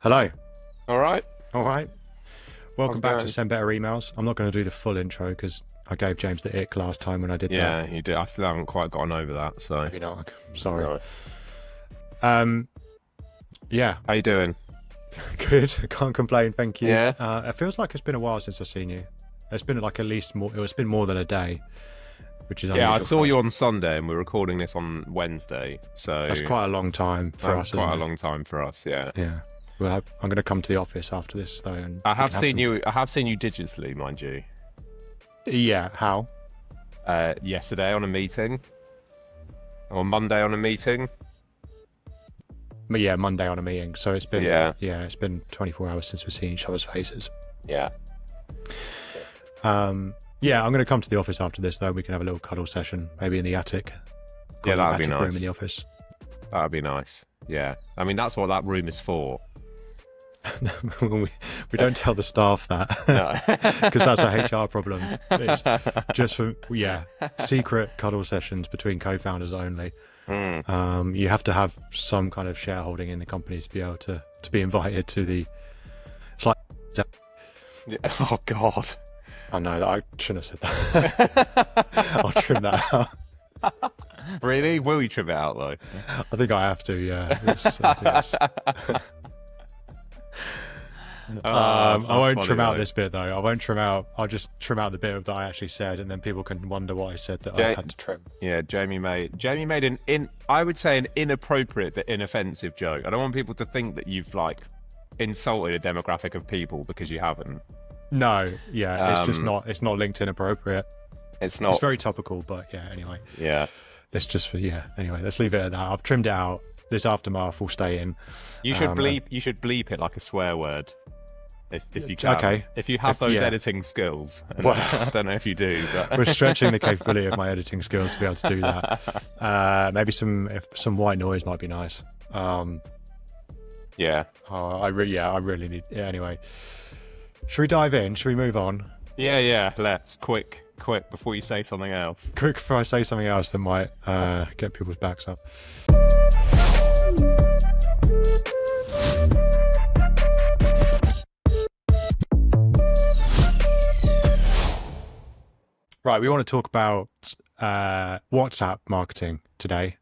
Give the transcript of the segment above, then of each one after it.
Hello. All right. All right. Welcome How's it back to going? Send Better Emails. I'm not going to do the full intro because I gave James the ick last time when I did that. Yeah, you did. I still haven't quite gotten over that. So, Maybe not. I'm sorry. no. Yeah, How you doing? good. I can't complain. Thank you. Yeah. It feels like it's been a while since I've seen you. It's been like at least more. It's been more than a day, which is Yeah, I unusual saw for you us. on Sunday, and we're recording this on Wednesday. So That's quite a long time for that's us. quite a isn't it? long time for us. Yeah. Yeah. I'm going to come to the office after this though, and I we have can seen some- you. I have seen you digitally, mind you. Yeah. How? Yesterday on a meeting, or Monday on a meeting. But yeah, Monday on a meeting. So it's been. Yeah. Yeah. It's been 24 hours since we've seen each other's faces. Yeah. Yeah, I'm going to come to the office after this, though. We can have a little cuddle session, maybe in the attic. Yeah, Got an that'd be attic room nice. in the office. That'd be nice. Yeah. I mean, that's what that room is for. we don't tell the staff that No. because that's a HR problem. It's just for secret cuddle sessions between co-founders only. You have to have some kind of shareholding in the company to be able to be invited to the. It's like Yeah. Oh God. I know that I shouldn't have said that. I'll trim that out. Really? Will you trim it out though? I think I have to. Yeah. I think it's- I won't trim out this bit though. I won't trim out. I'll just trim out the bit that I actually said, and then people can wonder what I said that I had to trim. Yeah, Jamie made I would say an inappropriate but inoffensive joke. I don't want people to think that you've like insulted a demographic of people because you haven't. No, yeah, it's just not. It's not LinkedIn appropriate. It's not. It's very topical, but yeah. Anyway, Yeah. it's just for Anyway, let's leave it at that. I've trimmed it out. This aftermath will stay in. You should bleep. You should bleep it like a swear word. If you can. Okay. If you have those editing skills. And Well- I don't know if you do, but We're stretching the capability of my editing skills to be able to do that. Maybe some white noise might be nice. yeah. I really need. Yeah. Anyway, should we dive in? Should we move on? Yeah. Let's quick before you say something else. Quick before I say something else that might get people's backs up. Right, we want to talk about WhatsApp marketing today,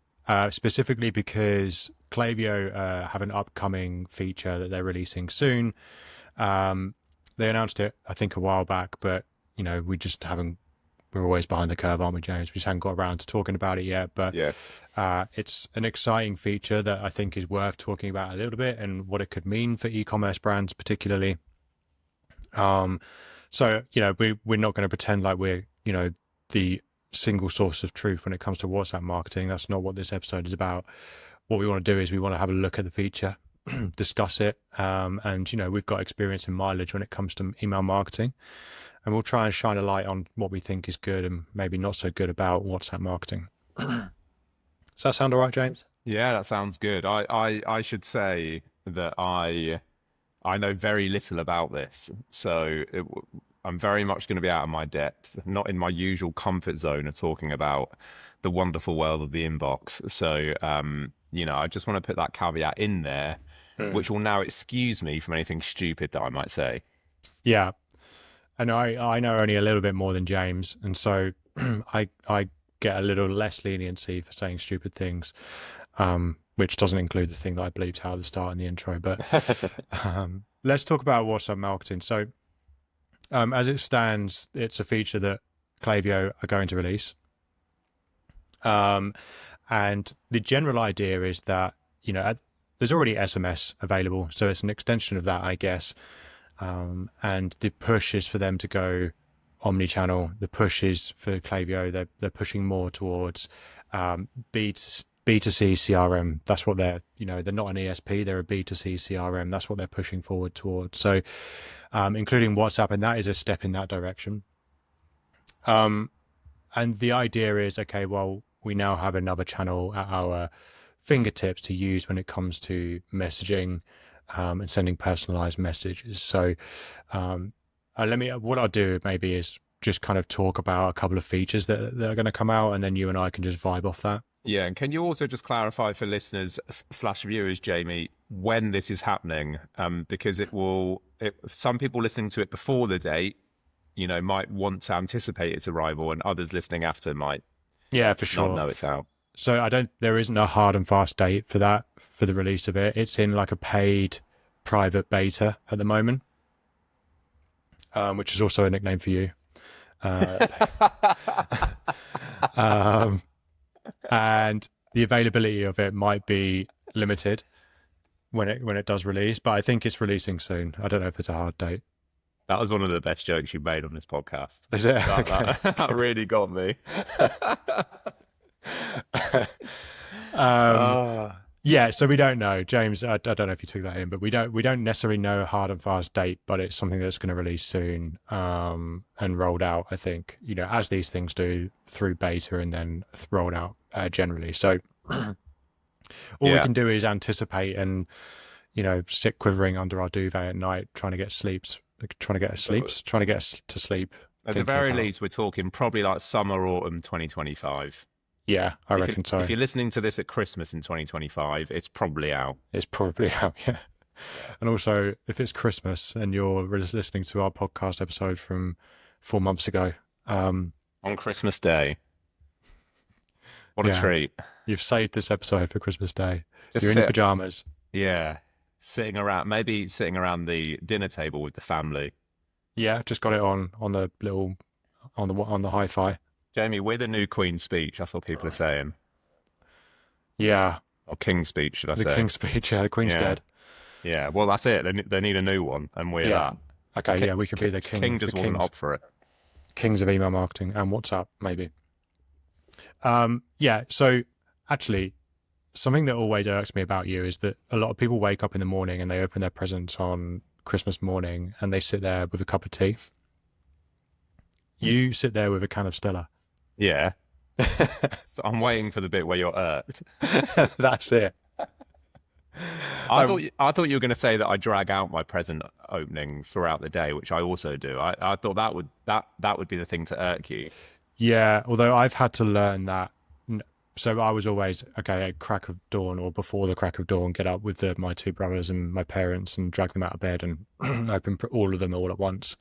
specifically because Klaviyo have an upcoming feature that they're releasing soon. They announced it, I think, a while back, but we just haven't. We're always behind the curve, aren't we, James? We just haven't got around to talking about it yet. But Yes. it's an exciting feature that I think is worth talking about a little bit and what it could mean for e-commerce brands, particularly. So we're not going to pretend like we're the single source of truth when it comes to WhatsApp marketing. That's not what this episode is about. What we want to do is we want to have a look at the feature, discuss it, and we've got experience and mileage when it comes to email marketing, and we'll try and shine a light on what we think is good and maybe not so good about WhatsApp marketing. Does that sound all right, James? Yeah, that sounds good. I should say that I know very little about this, so I'm very much going to be out of my depth, not in my usual comfort zone of talking about the wonderful world of the inbox. So, I just want to put that caveat in there, which will now excuse me from anything stupid that I might say. Yeah. And I know only a little bit more than James, and so I get a little less leniency for saying stupid things, which doesn't include the thing that I bleeped out at the start in the intro. But let's talk about WhatsApp marketing. So as it stands, it's a feature that Klaviyo are going to release. And the general idea is that, there's already SMS available, so it's an extension of that, I guess. And the push is for them to go omni-channel. The push is for Klaviyo. They're pushing more towards B2C CRM. That's what they're not an ESP. They're a B2C CRM. That's what they're pushing forward towards. So, including WhatsApp, and that is a step in that direction. And the idea is, okay, well, we now have another channel at our fingertips to use when it comes to messaging. And sending personalized messages. So what I'll do maybe is just kind of talk about a couple of features that are going to come out, and then you and I can just vibe off that. Yeah, and can you also just clarify for listeners slash viewers, Jamie, when this is happening? Because some people listening to it before the date, might want to anticipate its arrival, and others listening after might Yeah, for not sure. know it's out. So there isn't a hard and fast date for that, for the release of it. It's in like a paid private beta at the moment, which is also a nickname for you. Um, and the availability of it might be limited when it does release, but I think it's releasing soon. I don't know if there's a hard date. That was one of the best jokes you made on this podcast. Is it? That really got me. Yeah, so we don't know, James. I don't know if you took that in, but we don't necessarily know a hard and fast date, but it's something that's going to release soon, and rolled out. I think as these things do through beta and then rolled out generally. So all we can do is anticipate and sit quivering under our duvet at night, trying to get us to sleep. At the very least, we're talking probably like summer, autumn 2025. Yeah, I reckon so. If you're listening to this at Christmas in 2025, it's probably out. It's probably out, yeah. And also, if it's Christmas and you're listening to our podcast episode from 4 months ago. On Christmas Day. What a treat. You've saved this episode for Christmas Day. You're in your pajamas. Yeah. Sitting around the dinner table with the family. Yeah, just got it on the little, on the hi-fi. Jamie, we're the new Queen's Speech. That's what people are saying. Yeah. Or King's Speech, should I say? The King's Speech, yeah. The Queen's dead. Yeah, well, that's it. They need a new one, and we're that. Okay, we could be the King. King just wasn't up for it. Kings of email marketing and WhatsApp, maybe. So actually, something that always irks me about you is that a lot of people wake up in the morning and they open their presents on Christmas morning and they sit there with a cup of tea. You sit there with a can of Stella. Yeah. So I'm waiting for the bit where you're irked. That's it. I thought you were going to say that I drag out my present opening throughout the day, which I also do. I thought that would be the thing to irk you. Yeah, although I've had to learn that. So I was always, at crack of dawn or before the crack of dawn, get up with my two brothers and my parents and drag them out of bed and open all of them all at once.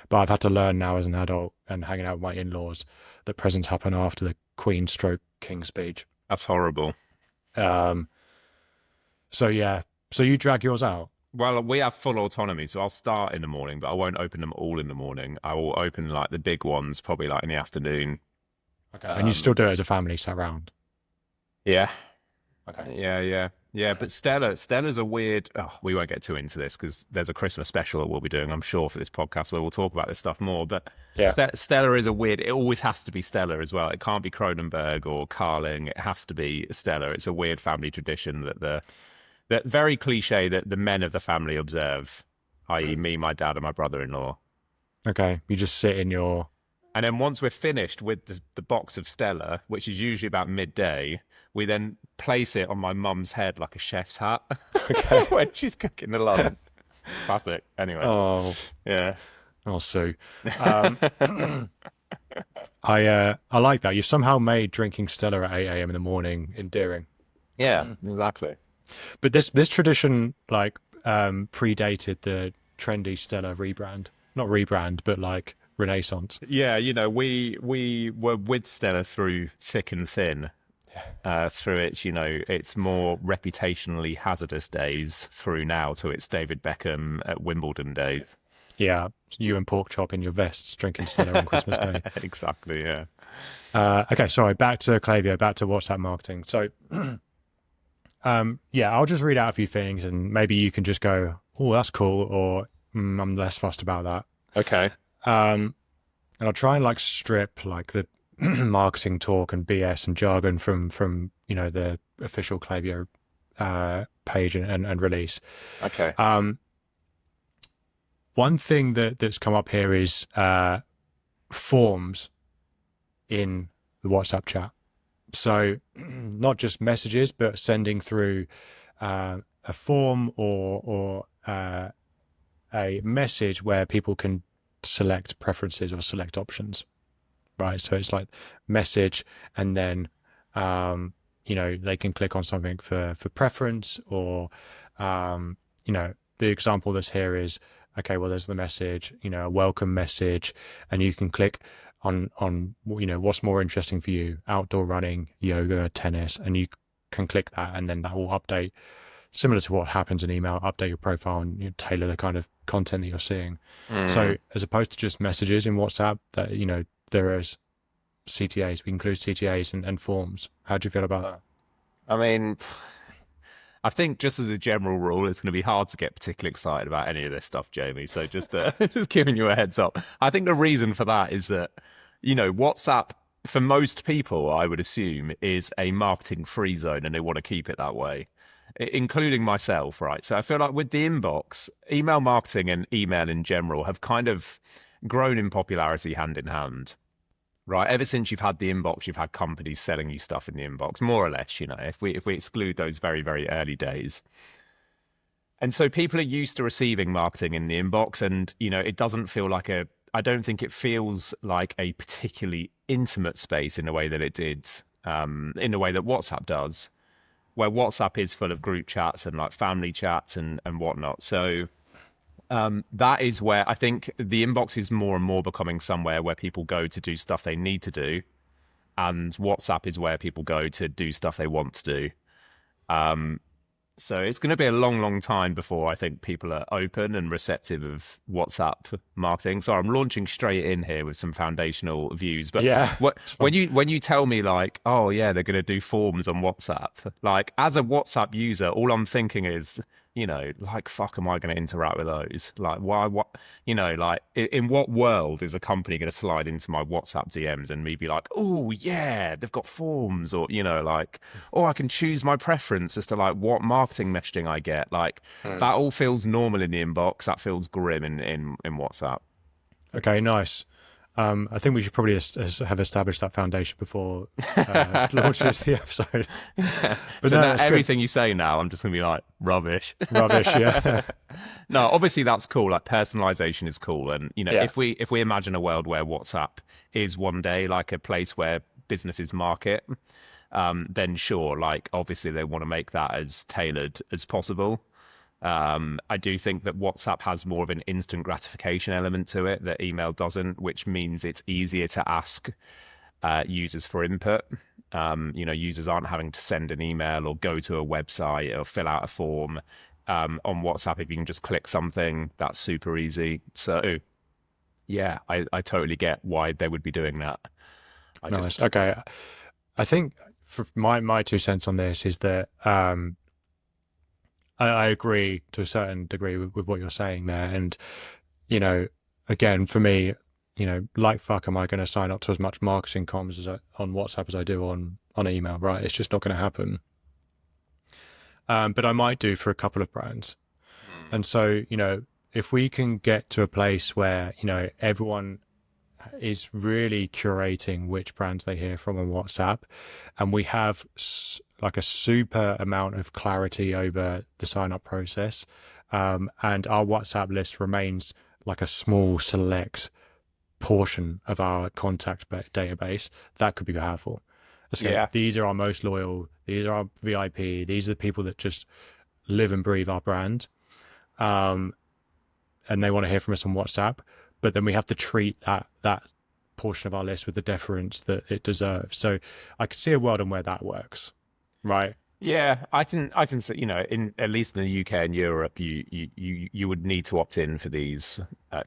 But I've had to learn now as an adult and hanging out with my in-laws that presents happen after the Queen stroke King speech. That's horrible. So you drag yours out? Well, we have full autonomy, so I'll start in the morning, but I won't open them all in the morning. I will open like the big ones probably like in the afternoon. Okay, and you still do it as a family sat around? Yeah. Okay. Yeah. But Stella's a weird. Oh, we won't get too into this because there's a Christmas special that we'll be doing, I'm sure, for this podcast where we'll talk about this stuff more. But Stella is a weird. It always has to be Stella as well. It can't be Cronenberg or Carling. It has to be Stella. It's a weird family tradition that very cliche that the men of the family observe, i.e., me, my dad, and my brother-in-law. Okay, you just sit in your. And then once we're finished with the box of Stella, which is usually about midday, we then place it on my mum's head like a chef's hat when she's cooking the lunch. Classic. Anyway. Oh. Yeah. Oh, Sue. I like that. You've somehow made drinking Stella at 8 a.m. in the morning endearing. Yeah, exactly. But this tradition predated the trendy Stella rebrand. Not rebrand, but like Renaissance. Yeah, we were with Stella through thick and thin. Through its, its more reputationally hazardous days through now to its David Beckham at Wimbledon days. Yeah, you and pork chop in your vests drinking Stella on Christmas Day. Exactly, yeah. Okay, sorry, back to Klaviyo, back to WhatsApp marketing. So, I'll just read out a few things and maybe you can just go, oh, that's cool, or I'm less fussed about that. Okay. And I'll try and strip the marketing talk and BS and jargon from the official Klaviyo page and release. Okay. One thing that's come up here is forms in the WhatsApp chat. So not just messages, but sending through a form or a message where people can select preferences or select options. Right, so it's like message and then they can click on something for preference, or the example that's here is, okay, well, there's the message, a welcome message, and you can click on what's more interesting for you: outdoor running, yoga, tennis, and you can click that, and then that will update, similar to what happens in email, update your profile and tailor the kind of content that you're seeing. So as opposed to just messages in WhatsApp, that there is CTAs. We include CTAs and forms. How do you feel about that? I mean, I think just as a general rule, it's going to be hard to get particularly excited about any of this stuff, Jamie. So just just giving you a heads up. I think the reason for that is that, WhatsApp, for most people, I would assume, is a marketing free zone, and they want to keep it that way, including myself, right? So I feel like with the inbox, email marketing and email in general have kind of grown in popularity hand in hand. Right, ever since you've had the inbox, you've had companies selling you stuff in the inbox, more or less. If we exclude those very, very early days, and so people are used to receiving marketing in the inbox, and it doesn't feel like I don't think it feels like a particularly intimate space in the way that it did, in the way that WhatsApp does, where WhatsApp is full of group chats and like family chats and whatnot. So that is where I think the inbox is more and more becoming somewhere where people go to do stuff they need to do, and WhatsApp is where people go to do stuff they want to do. So it's going to be a long, long time before I think people are open and receptive of WhatsApp marketing. So I'm launching straight in here with some foundational views. But Yeah, when you tell me like, oh yeah, they're going to do forms on WhatsApp, like as a WhatsApp user, all I'm thinking is, like, fuck, am I going to interact with those? Like, why, what, like, in what world is a company going to slide into my WhatsApp DMs and me be like, oh, yeah, they've got forms, or, like, oh, I can choose my preference as to, like, what marketing messaging I get. Like, that all feels normal in the inbox. That feels grim in WhatsApp. okay, nice. I think we should probably have established that foundation before launches the episode. But So no, now that's everything you say now, I'm just going to be like, rubbish. rubbish. Yeah, No, obviously that's cool. Like personalization is cool. And, yeah. if we imagine a world where WhatsApp is one day like a place where businesses market, then sure, like obviously they want to make that as tailored as possible. I do think that WhatsApp has more of an instant gratification element to it that email doesn't, which means it's easier to ask users for input. Users aren't having to send an email or go to a website or fill out a form. On WhatsApp, if you can just click something, that's super easy. So, yeah, I totally get why they would be doing that. Nice. Okay, I think for my 2 cents on this is that I agree to a certain degree with what you're saying there. And, again, for me, like fuck, am I going to sign up to as much marketing comms on WhatsApp as I do on email, right? It's just not going to happen. But I might do for a couple of brands. And so, if we can get to a place where, everyone is really curating which brands they hear from on WhatsApp, and we have like a super amount of clarity over the sign up process, and our WhatsApp list remains like a small select portion of our contact database, that could be powerful. Okay, Yeah. these are our most loyal, these are our VIP, these are the people that just live and breathe our brand, and they want to hear from us on WhatsApp. But then we have to treat that portion of our list with the deference that it deserves. So I could see a world in where that works, right? Yeah, I can say, in at least in the UK and Europe, you would need to opt in for these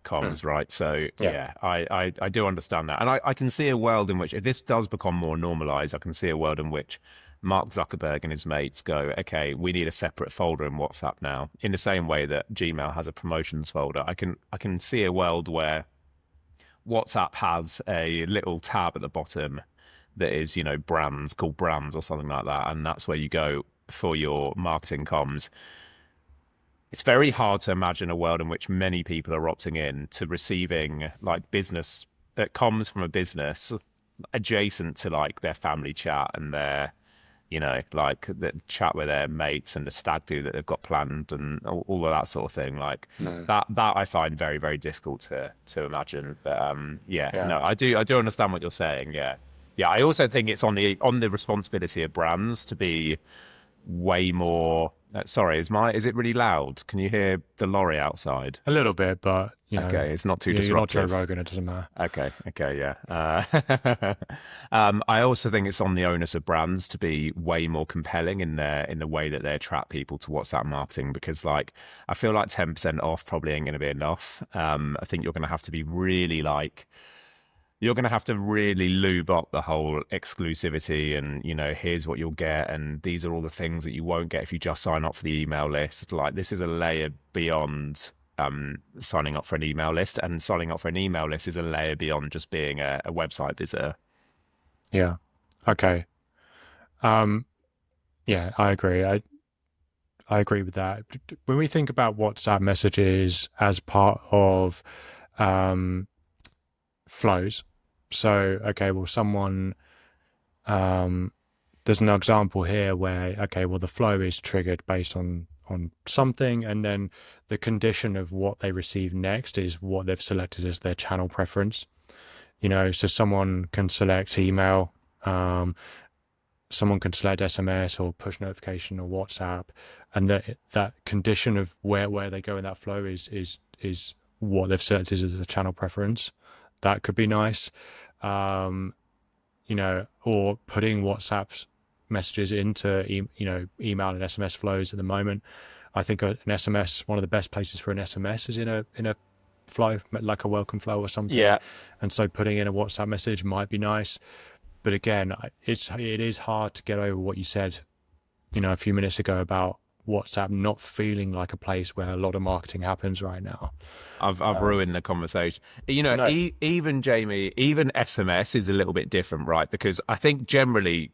comms, right? So yeah, I do understand that, and I can see a world in which if this does become more normalized, I can see a world in which Mark Zuckerberg and his mates go, okay, we need a separate folder in WhatsApp now, in the same way that Gmail has a promotions folder. I can see a world where WhatsApp has a little tab at the bottom that is, brands, called brands or something like that. And that's where you go for your marketing comms. It's very hard to imagine a world in which many people are opting in to receiving like business comms from a business adjacent to like their family chat and their, like the chat with their mates and the stag do that they've got planned and all of that sort of thing. Like that I find very, very difficult to imagine. But no, I do understand what you're saying. Yeah. Yeah, I also think it's on the responsibility of brands to be way more. Sorry, is it really loud? Can you hear the lorry outside? A little bit, but Okay, it's not too you're not Joe disruptive. Rogan. It doesn't matter. Okay, yeah. I also think it's on the onus of brands to be way more compelling in the way that they attract people to WhatsApp marketing because, like, I feel like 10% off probably ain't going to be enough. I think you're going to have to be really like you're going to have to really lube up the whole exclusivity and here's what you'll get and these are all the things that you won't get if you just sign up for the email list. Like this is a layer beyond signing up for an email list, and signing up for an email list is a layer beyond just being a website visitor. Yeah. Okay. Um. Yeah, I agree. I agree with that. When we think about WhatsApp messages as part of um, flows, so okay, well, um, there's an example here where okay, well, the flow is triggered based on something, and then the condition of what they receive next is what they've selected as their channel preference. So someone can select email, um, someone can select SMS or push notification or WhatsApp, and that condition of where they go in that flow is what they've selected as a channel preference. That could be nice, um, or putting WhatsApp's messages into email and SMS flows at the moment. I think an SMS, one of the best places for an SMS is in a flow like a welcome flow or something, Yeah, and so putting in a WhatsApp message might be nice. But again, it is hard to get over what you said, a few minutes ago about WhatsApp not feeling like a place where a lot of marketing happens right now. I've ruined the conversation. No, Even Jamie, even SMS is a little bit different, right? Because I think generally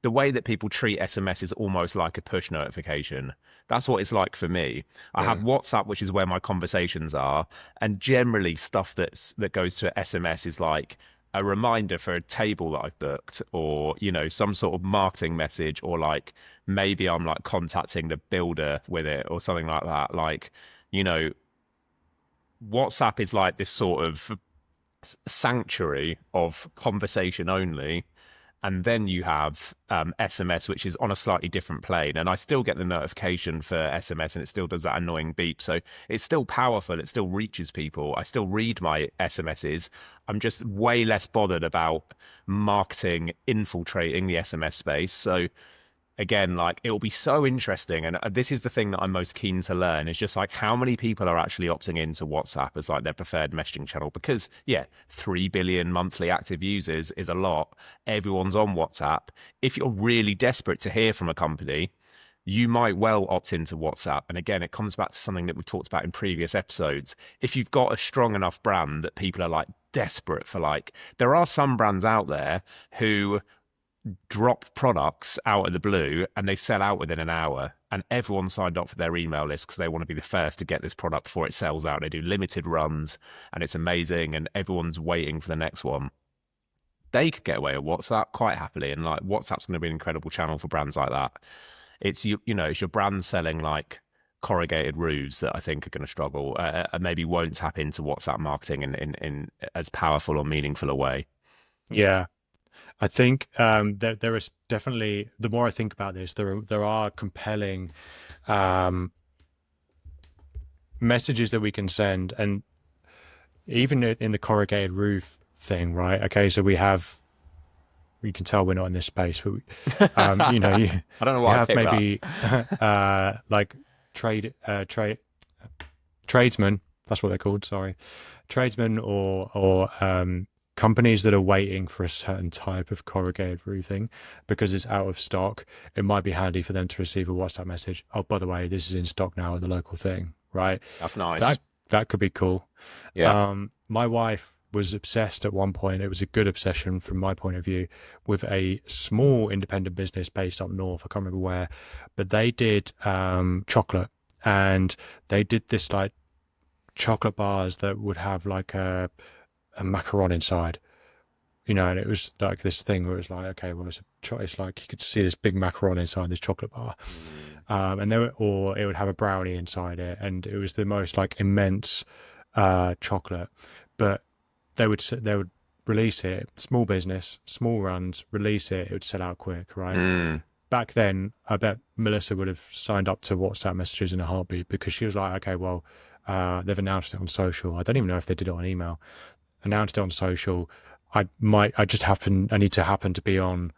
the way that people treat SMS is almost like a push notification. That's what it's like for me. I have yeah, WhatsApp, which is where my conversations are, and generally stuff that goes to SMS is like a reminder for a table that I've booked, or some sort of marketing message, or like maybe I'm like contacting the builder with it or something like that. Like, you know, WhatsApp is like this sort of sanctuary of conversation only. And then you have SMS, which is on a slightly different plane. And I still get the notification for SMS and it still does that annoying beep. So it's still powerful. It still reaches people. I still read my SMSs. I'm just way less bothered about marketing infiltrating the SMS space. So again, like it'll be so interesting. And this is the thing that I'm most keen to learn is just like how many people are actually opting into WhatsApp as like their preferred messaging channel. Because yeah, 3 billion monthly active users is a lot. Everyone's on WhatsApp. If you're really desperate to hear from a company, you might well opt into WhatsApp. And again, it comes back to something that we've talked about in previous episodes. If you've got a strong enough brand that people are like desperate for, like, there are some brands out there who drop products out of the blue and they sell out within an hour, and everyone signed up for their email list because they want to be the first to get this product before it sells out. They do limited runs and it's amazing and everyone's waiting for the next one. They could get away with WhatsApp quite happily, and like WhatsApp's going to be an incredible channel for brands like that. It's it's your brand selling like corrugated roofs that I think are going to struggle and maybe won't tap into WhatsApp marketing in as powerful or meaningful a way. yeah. I think there is definitely, the more I think about this, there are compelling messages that we can send, and even in the corrugated roof thing, right? Okay, so we can tell we're not in this space, but you I don't know you why I have picked that. maybe like trade tradesmen. That's what they're called. Sorry, tradesmen or companies that are waiting for a certain type of corrugated roofing because it's out of stock. It might be handy for them to receive a WhatsApp message. Oh, by the way, this is in stock now at the local thing, right? That's nice. That that could be cool. Yeah. My wife was obsessed at one point. It was a good obsession from my point of view with a small independent business based up north. I can't remember where, but they did chocolate, and they did this like chocolate bars that would have like a macaron inside, and it was like this thing where it was like, okay, well, it's like you could see this big macaron inside this chocolate bar, Mm. and or it would have a brownie inside it, and it was the most like immense chocolate, but they would release it, small business, small runs, release it, it would sell out quick, right? Mm. Back then, I bet Melissa would have signed up to WhatsApp messages in a heartbeat, because she was like, okay, well, they've announced it on social. I don't even know if they did it on email. Announced it on social. I need to happen to be on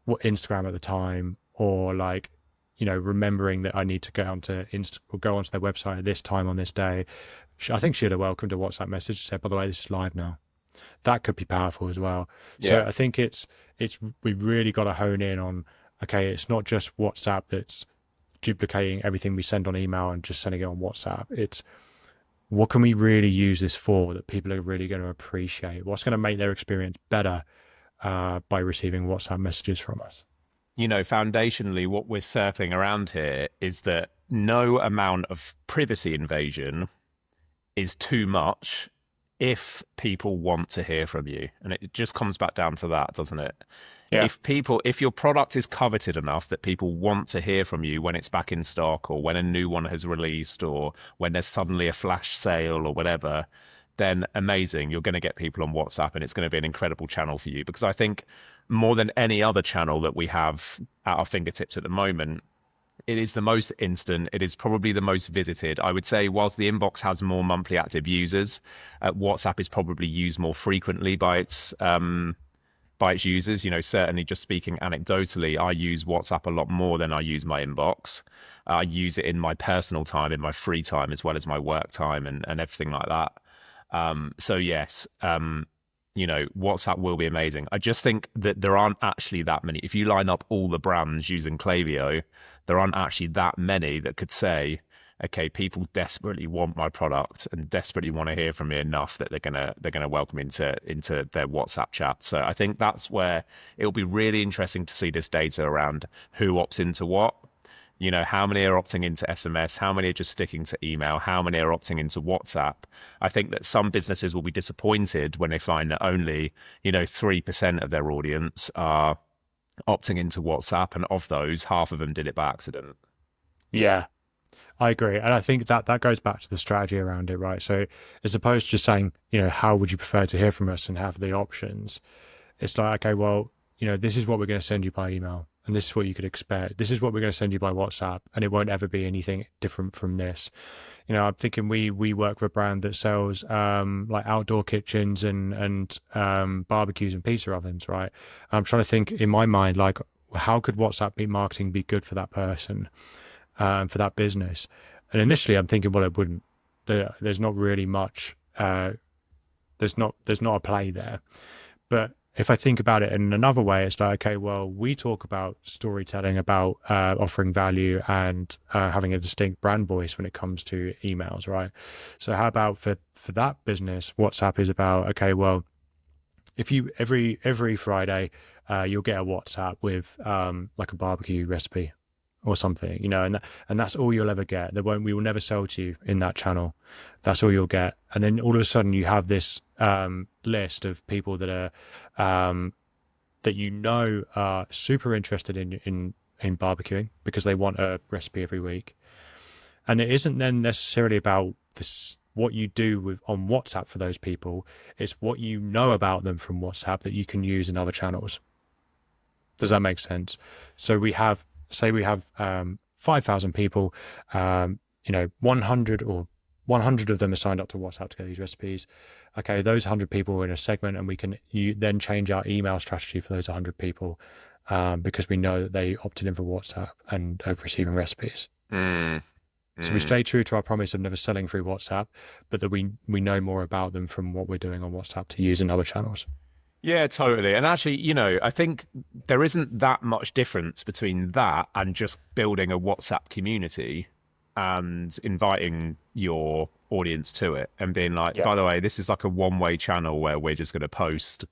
Instagram at the time, or like, remembering that I need to go onto their website at this time on this day. I think she'd have welcomed a WhatsApp message and said, by the way, this is live now. That could be powerful as well. So Yeah. I think we've really got to hone in on, okay, it's not just WhatsApp that's duplicating everything we send on email and just sending it on WhatsApp. It's, what can we really use this for that people are really going to appreciate? What's going to make their experience better by receiving WhatsApp messages from us? Foundationally, what we're circling around here is that no amount of privacy invasion is too much if people want to hear from you. And it just comes back down to that, doesn't it? Yeah. If your product is coveted enough that people want to hear from you when it's back in stock, or when a new one has released, or when there's suddenly a flash sale or whatever, then amazing. You're going to get people on WhatsApp, and it's going to be an incredible channel for you. Because I think more than any other channel that we have at our fingertips at the moment, it is the most instant. It is probably the most visited. I would say, whilst the inbox has more monthly active users, WhatsApp is probably used more frequently by its users. Certainly, just speaking anecdotally, I use WhatsApp a lot more than I use my inbox. I use it in my personal time, in my free time, as well as my work time, and everything like that. So yes, WhatsApp will be amazing. I just think that there aren't actually that many. If you line up all the brands using Klaviyo, there aren't actually that many that could say, okay, people desperately want my product and desperately want to hear from me enough that they're gonna welcome me into their WhatsApp chat. So I think that's where it'll be really interesting to see this data around who opts into what. How many are opting into SMS? How many are just sticking to email? How many are opting into WhatsApp? I think that some businesses will be disappointed when they find that only, 3% of their audience are opting into WhatsApp. And of those, half of them did it by accident. Yeah, I agree. And I think that goes back to the strategy around it, right? So as opposed to just saying, how would you prefer to hear from us and have the options, it's like, okay, well, this is what we're going to send you by email, and this is what you could expect. This is what we're going to send you by WhatsApp, and it won't ever be anything different from this. I'm thinking we work with a brand that sells like outdoor kitchens and barbecues and pizza ovens, right? I'm trying to think in my mind, like, how could WhatsApp marketing be good for that person, for that business? And initially, I'm thinking, well, it wouldn't. There's not really much. There's not a play there, but if I think about it in another way, it's like, okay, well, we talk about storytelling, about offering value, and having a distinct brand voice when it comes to emails, right? So how about for that business, WhatsApp is about, okay, well, if you every Friday, you'll get a WhatsApp with like a barbecue recipe or something, and that's all you'll ever get. We will never sell to you in that channel. That's all you'll get. And then all of a sudden you have this list of people that are that are super interested in barbecuing, because they want a recipe every week. And it isn't then necessarily about this, what you do on WhatsApp for those people. It's what you know about them from WhatsApp that you can use in other channels. Does that make sense? So we have 5,000 people, 100 of them are signed up to WhatsApp to get these recipes. Okay, those 100 people are in a segment, and we can then change our email strategy for those 100 people, because we know that they opted in for WhatsApp and are receiving recipes. So we stay true to our promise of never selling through WhatsApp, but that we know more about them from what we're doing on WhatsApp to use in other channels. Yeah, totally. And actually, I think there isn't that much difference between that and just building a WhatsApp community and inviting your audience to it and being like, by the way, this is like a one-way channel where we're just going to post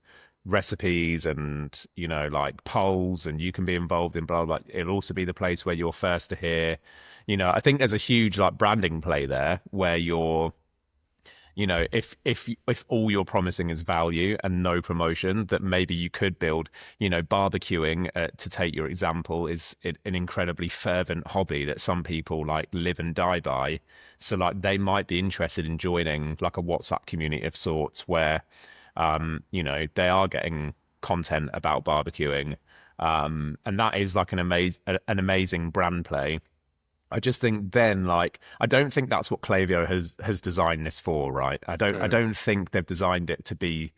recipes and, like polls, and you can be involved in blah, blah, blah. It'll also be the place where you're first to hear. I think there's a huge like branding play there where you're, if all you're promising is value and no promotion, that maybe you could build, barbecuing, to take your example, is an incredibly fervent hobby that some people like live and die by. So like they might be interested in joining like a WhatsApp community of sorts where They are getting content about barbecuing, and that is like an amazing brand play. I just think then, like, I don't think that's what Klaviyo has designed this for, right? I Mm. don't think they've designed it to be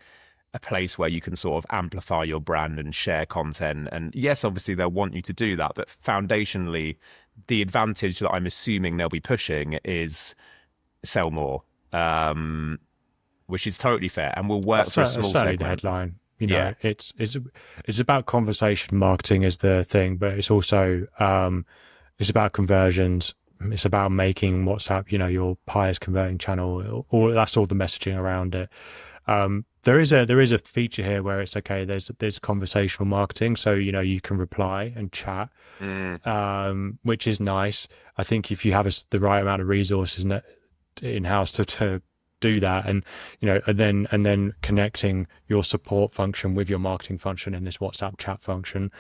a place where you can sort of amplify your brand and share content. And yes, obviously they'll want you to do that, but foundationally, the advantage that I'm assuming they'll be pushing is sell more, which is totally fair and will work for a That's small certainly the segment. headline. You Yeah. know, it's about conversation marketing is the thing, but it's also it's about conversions. It's about making WhatsApp, your highest converting channel. All that's all the messaging around it. There is a feature here where it's okay. There's conversational marketing, so you can reply and chat, Mm. which is nice. I think if you have the right amount of resources in house to do that, and and then connecting your support function with your marketing function in this WhatsApp chat function,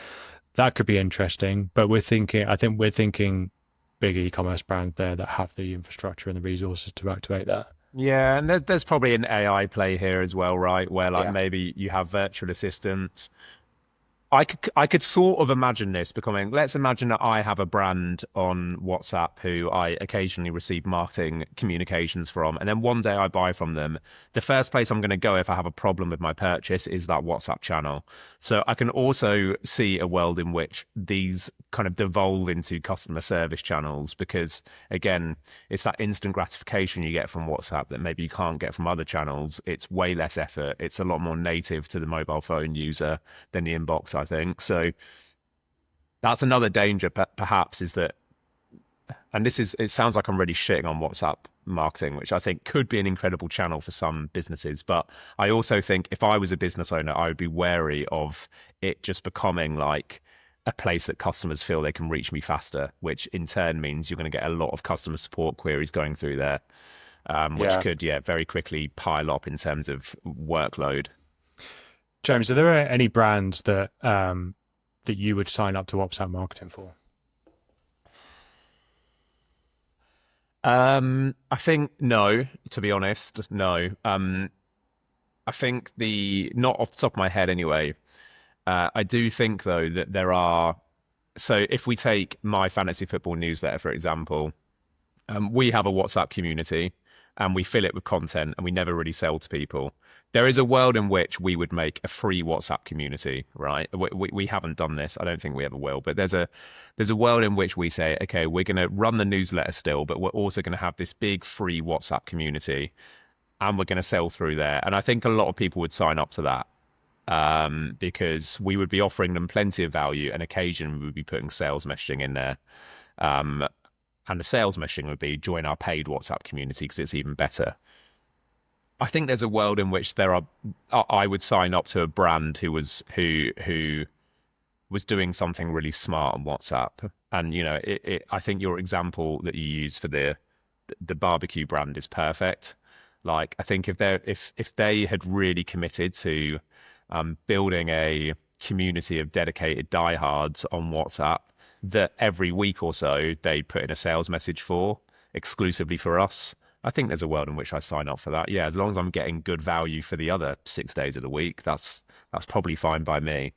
that could be interesting. But I think we're thinking big e-commerce brand there that have the infrastructure and the resources to activate that. Yeah, and there's probably an AI play here as well, right? Where like Yeah. maybe you have virtual assistants. I could sort of imagine this becoming. Let's imagine that I have a brand on WhatsApp who I occasionally receive marketing communications from, and then one day I buy from them. The first place I'm going to go if I have a problem with my purchase is that WhatsApp channel. So I can also see a world in which these kind of devolve into customer service channels because, again, it's that instant gratification you get from WhatsApp that maybe you can't get from other channels. It's way less effort. It's a lot more native to the mobile phone user than the inbox, I think. So that's another danger, perhaps, is that, and it sounds like I'm really shitting on WhatsApp marketing, which I think could be an incredible channel for some businesses. But I also think if I was a business owner, I would be wary of it just becoming like a place that customers feel they can reach me faster, which in turn means you're going to get a lot of customer support queries going through there, which Yeah. could, yeah, very quickly pile up in terms of workload. James, are there any brands that you would sign up to WhatsApp marketing for? I think no, to be honest, no. I think not off the top of my head anyway. I do think though that there are. So if we take my fantasy football newsletter, for example, we have a WhatsApp community and we fill it with content and we never really sell to people. There is a world in which we would make a free WhatsApp community, right? We haven't done this. I don't think we ever will. But there's a world in which we say, okay, we're going to run the newsletter still, but we're also going to have this big free WhatsApp community and we're going to sell through there. And I think a lot of people would sign up to that because we would be offering them plenty of value and occasionally we would be putting sales messaging in there. Um, and the sales messaging would be join our paid WhatsApp community because it's even better. I think there's a world in which I would sign up to a brand who was doing something really smart on WhatsApp. And I think your example that you use for the barbecue brand is perfect. Like I think if they had really committed to building a community of dedicated diehards on WhatsApp that every week or so they put in a sales message for exclusively for us. I think there's a world in which I sign up for that. Yeah, as long as I'm getting good value for the other 6 days of the week, that's probably fine by me.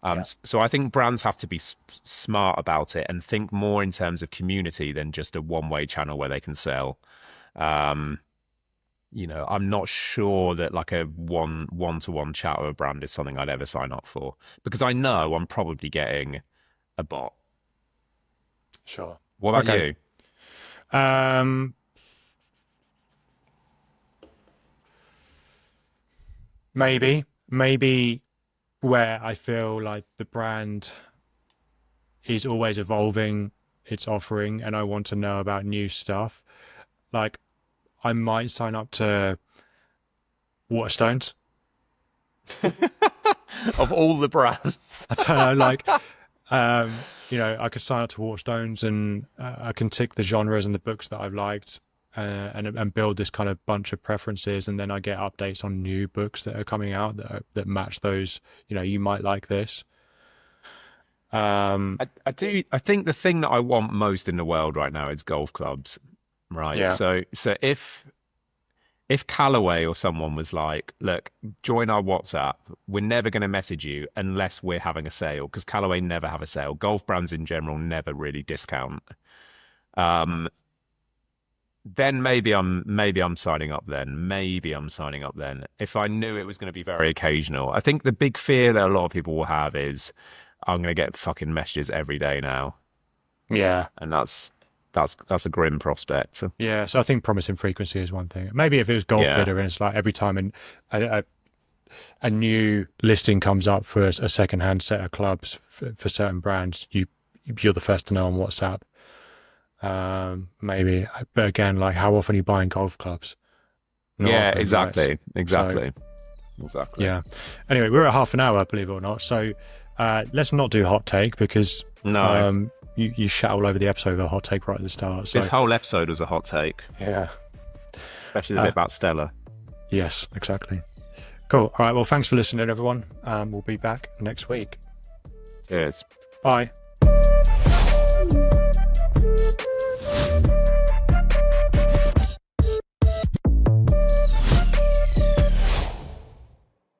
Yeah. So I think brands have to be smart about it and think more in terms of community than just a one-way channel where they can sell. Um, I'm not sure that like a one-to-one chat with a brand is something I'd ever sign up for because I know I'm probably getting a bot. Sure. What about Okay. you? Um, maybe where I feel like the brand is always evolving its offering and I want to know about new stuff. Like I might sign up to Waterstones. Of all the brands. I don't know, like I could sign up to Waterstones and I can tick the genres and the books that I've liked and build this kind of bunch of preferences, and then I get updates on new books that are coming out that match those. You might like this. Um, I do. I think the thing that I want most in the world right now is golf clubs, right? yeah, So if if Callaway or someone was like, look, join our WhatsApp, we're never going to message you unless we're having a sale, because Callaway never have a sale. Golf brands in general never really discount. Um, then maybe I'm signing up then. Maybe I'm signing up then. If I knew it was going to be very occasional. I think the big fear that a lot of people will have is I'm going to get fucking messages every day now. Yeah. And that's a grim prospect. Yeah. So I think promising frequency is one thing. Maybe if it was Golf Yeah. Bidder and it's like every time a new listing comes up for a second-hand set of clubs for certain brands, you're the first to know on WhatsApp. Maybe, but again, like how often are you buying golf clubs? Not Yeah, often, exactly. right? Exactly. So, Exactly. yeah. Anyway, we're at half an hour, believe it or not. So let's not do hot take, because No. you shat all over the episode with a hot take right at the start. So This whole episode was a hot take, yeah, especially the bit about Stella. yes, exactly. Cool. All right. Well, thanks for listening, everyone. We'll be back next week. Cheers. Bye.